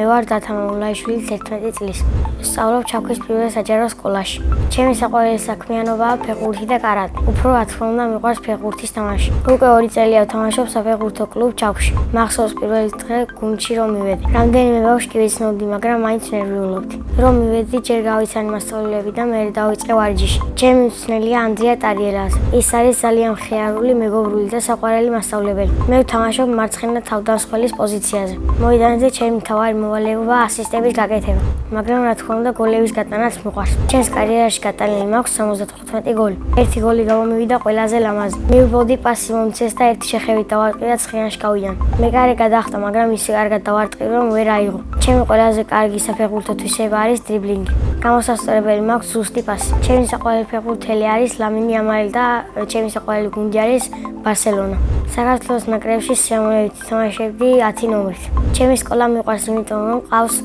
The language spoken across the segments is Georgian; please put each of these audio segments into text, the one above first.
ვარ დათა მამულაიშვილი 11 წლის. სწავლობ ჩაქვის პირველ საჯარო სკოლაში. ჩემი საყვარელი საქმიანობაა ფეხბურთი და კარატე. უფრო რა თქმა უნდა მიყვარს ფეხბურთის თამაში. უკვე 2 წელია ვთამაშობ საფეხბურთო კლუბ ჩაქვში. მახსოვს პირველი დღე გუნდში რომ მივედი. რამდენიმე ბავშვი ვიცნობდი, მაგრამ მაინც ნერვიულობდი. რომ მივედი, ჯერ გავიცანი მასწავლებლები და მე დავიწყე ვარჯიში. ჩემი მწვრთნელია ანდრია ტარიელას. ის არის ძალიან მხიარული, მეგობრული და საყვარელი მასწავლებელი. მე ვთამაშობ მარცხენა თავდამსხმელის პოზიციაზე. მოედანზე ჩემი მთავარი მოვალეობაა ასისტების გაკეთება, მაგრამ რა თქმა უნდა გოლების გატანაც მიყვარს. ჩემს კარიერაში გატანილი მაქვს 75 გოლი. ერთი გოლი გამომივიდა ყველაზე ლამაზი. მივბოდი პასი მომცეს და ერთი შეხევით დავარტყი და ცხენაში გავიდან. მე კარი გადახტა, მაგრამ ისე კარგად დავარტყი, რომ ვერ აიღო. ჩემი ყველაზე კარგი საფეხბურთო თვისება არის დრიბლინგი. გამოსასწორებელი მაქვს ზუსტი პასი. ჩემი საყვარელი ფეხბურთელი არის ლამინი ამალი და ჩემი საყვარელი გუნდი არის ბარსელონა. საქართველოს ნაკრებში სიამოვნებით თამაშობდი 10 ნომრით. ჩემი სკოლა მიყვარს, იმიტომ რომ ყავს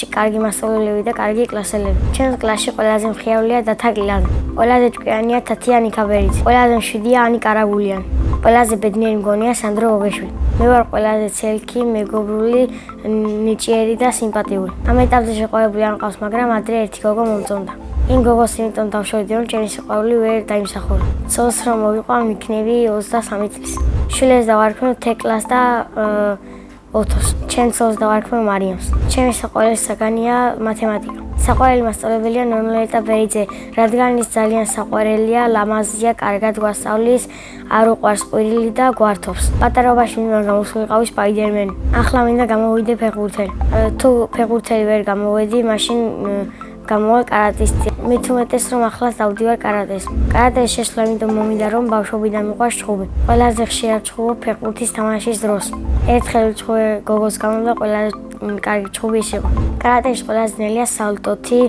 კარგი მასწავლებლები და კარგი კლასელები. ჩემს კლასში ყველაზე მხიარულია დათა გილაძე. ყველაზე ჭკვიანია თათიანი ქაბერიძე. ყველაზე მშვიდია ანი კარაგულიანი. ყველაზე ბედნიერი მგონია სანდრო ობეშვილი. მე ვარ ყველაზე ცელქი, მეგობრული, ნიჭიერი და სიმპათიური. ამ ეტაპზე შეყვარებული არ მყავს, მაგრამ ადრე ერთი გოგო მომწონდა. იმ გოგოს იმიტომ დავშორდი, რომ ჩემი სიყვარული ვერ დაიმსახურა. ცოლს რომ მოვიყვა, მიქნები 23 წლის. შვილებს დავარქმევ თეკლას და ოთოს. ჩემს ცოლს დავარქმევ მარიამს. ჩემი საყვარელი საგანია მათემატიკა. საყვარელი მასწავლებელია ნონოლეტა ბერიძე, რადგან ის ძალიან საყვარელია, ლამაზია, კარგად გვასწავლის, არ უყვარს ყვირილი და გვართობს. პატარობაში მინდა გამოსულიყავი სპაიდერმენი. ახლა მინდა გამოვიდე ფეხბურთელი. თუ ფეხბურთელი ვერ გამოვედი, მაშინ გამოვა კარატისტი. მით უმეტეს რომ ახლაც დავდივარ კარატეს. კარატეს შესვლა იმიტომ მომიდა რომ ბავშვობიდან მიყვარს ჩხუბი. ყველაზე ხშირად ჩხუბობ ფეხბურთის თამაშის დროს. ერთხელ ჩხუბე გოგოს გამონდა ყველაზე კარგი ჩხუბი ის იყო. კარატეში ყველაზე ძნელია სალტოთი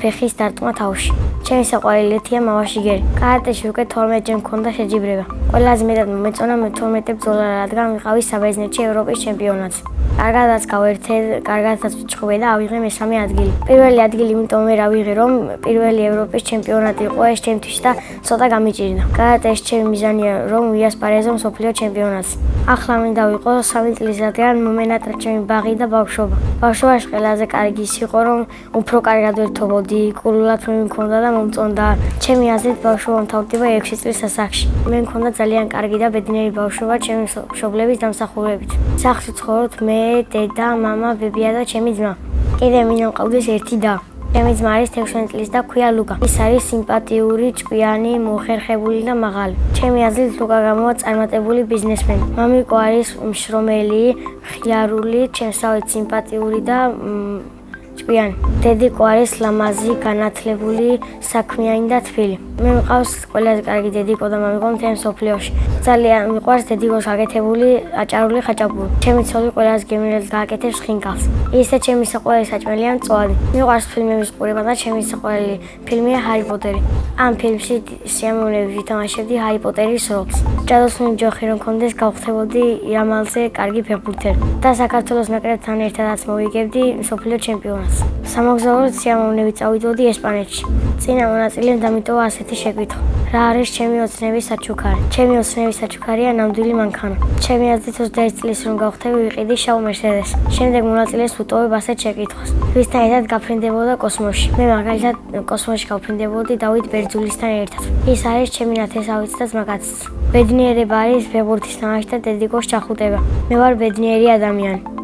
ფეხის დარტყმა თავში. ჩემი საყვარელი ეთია მავაშიგერი. კარატეში უკვე 12-ჯერ მქონდა შეჯიბრება. ყველაზე მეტად მომეწონა მე-12 ბრძოლა, რადგან ვიყავი საბერძნეთში ევროპის ჩემპიონატზე. კარგადაც გავერთე, კარგადაც ვჩხუბე და ავიღე მესამე ადგილი. პირველი ადგილი იმიტომ ვერ ავიღე, რომ პირველი ევროპის ჩემპიონატი იყო ეს ჩემთვის და ცოტა გამიჭირდა. კარატეში ჩემი მიზანია რომ ვიასპარეზო მსოფლიო ჩემპიონატს. ახლა მინდა ვიყო 3 წლის, რადგან მომენატრა ჩემი ბაღი და ბავშვობა. ბავშვობაში ყველაზე კარგი ის იყო, რომ უფრო კარგად ვერთობოდი, კულულად მე მქონდა და მომწონდა. ჩემი აზრით ბავშვობა მთავრდება 6 წლის ასაკში. მე მქონდა ძალიან კარგი და ბედნიერი ბავშვობა ჩემი მშობლების დამსახურებით. სახლში ცხოვრობთ მე, დედა, მამა, ბებია და ჩემი ძმა. კიდევ მინდა მყავდეს ერთი და. ჩემი ძმა არის 16 წლის და ქვია ლუკა. ის არის სიმპათიური, ჭკვიანი, მოხერხებული და მაღალი. ჩემი აზრით ლუკა გამოვა წარმატებული ბიზნესმენი. მამიკო არის მშრომელი, მხიარული, ჩემსავით სიმპათიური და ჭკვიანი. დედიკო არის ლამაზი, განათლებული, საქმიანი და თბილი. მე მყავს ყველაზე კარგი დედიკო და მამიკო მთელ მსოფლიოში. ძალიან მიყვარს დედიკოს გაკეთებული აჭარული ხაჭაპური. ჩემი ცოლი ყველაზე გემრიელად გააკეთებს ხინკალს. ისე ჩემი საყვარელი საჭმელია მწვადი. მიყვარს ფილმების ყურება და ჩემი საყვარელი ფილმია ჰარი პოტერი. ამ ფილმში სიამოვნებით ვითამაშებდი ჰარი პოტერის როლს. ჭადოსნური ჯოხი რომ მქონდეს, გავხდებოდი იამალზე კარგი ფეხბურთელი და საქართველოს ნაკრებთან ერთადაც მოვიგებდი მსოფლიო ჩემპიონატს. სამოგზაუროდ სიამოვნებით წავიდოდი ესპანეთში. წინა მონაწილემ დამიტოვა ასეთი შეკითხვა: რა არის ჩემი ოცნების საჩუქარი? ჩემი ოცნების საჩუქარია ნამდვილი მანქანა. ჩემი აზრით 21 წლის რომ გავხდები, ვიყიდი შავ მერსედესს. შემდეგ მონაწილეს ვუტოვებ ასეთ შეკითხვას: ვისთან ერთად გაფრინდებოდა კოსმოსში? მე მაგალითად კოსმოსში გავფრინდებოდი დავით ბერძულისთან ერთად. ის არის ჩემი ნათესავიც და ძმაკაციც. ბედნიერება არის ფეხბურთის თამაში და დედიკოს ჩახუტება. მე ვარ ბედნიერი ადამიანი.